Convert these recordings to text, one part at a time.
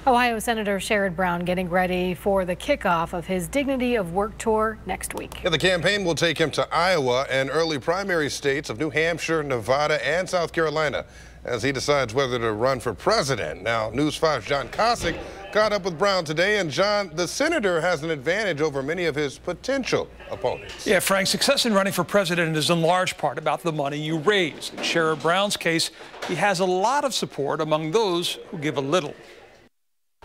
Ohio Senator Sherrod Brown getting ready for the kickoff of his Dignity of Work tour next week. Yeah, the campaign will take him to Iowa and early primary states of New Hampshire, Nevada, and South Carolina as he decides whether to run for president. Now, News 5's John Kosick caught up with Brown today, and John, the senator has an advantage over many of his potential opponents. Yeah, Frank, success in running for president is in large part about the money you raise. In Sherrod Brown's case, he has a lot of support among those who give a little.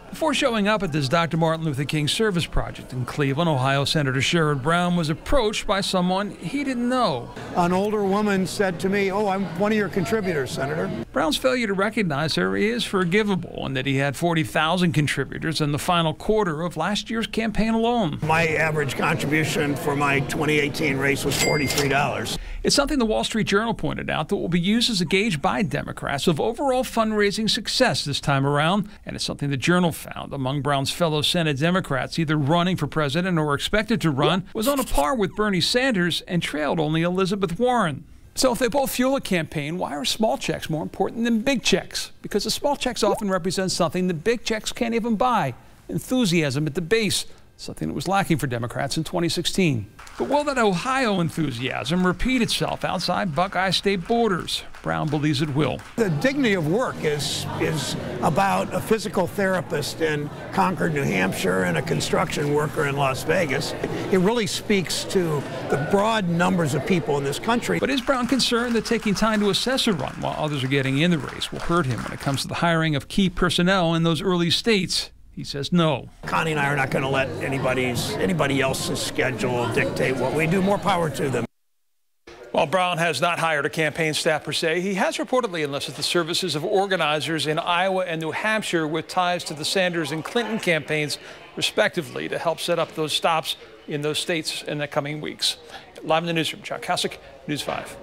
Before showing up at this Dr. Martin Luther King service project in Cleveland, Ohio Senator Sherrod Brown was approached by someone he didn't know. An older woman said to me, "Oh, I'm one of your contributors, Senator." Brown's failure to recognize her is forgivable, and that he had 40,000 contributors in the final quarter of last year's campaign alone. My average contribution for my 2018 race was $43. It's something the Wall Street Journal pointed out that will be used as a gauge by Democrats of overall fundraising success this time around, and it's something the Journal found among Brown's fellow Senate Democrats either running for president or expected to run was on a par with Bernie Sanders and trailed only Elizabeth Warren. So if they both fuel a campaign, why are small checks more important than big checks? Because the small checks often represent something the big checks can't even buy: enthusiasm at the base, something that was lacking for Democrats in 2016. But will that Ohio enthusiasm repeat itself outside Buckeye State borders? Brown believes it will. The dignity of work is about a physical therapist in Concord, New Hampshire, and a construction worker in Las Vegas. It really speaks to the broad numbers of people in this country. But is Brown concerned that taking time to assess a run while others are getting in the race will hurt him when it comes to the hiring of key personnel in those early states? He says no. Connie and I are not going to let anybody else's schedule dictate what we do. More power to them. While Brown has not hired a campaign staff per se, he has reportedly enlisted the services of organizers in Iowa and New Hampshire with ties to the Sanders and Clinton campaigns, respectively, to help set up those stops in those states in the coming weeks. Live in the newsroom, John Kosick, News 5.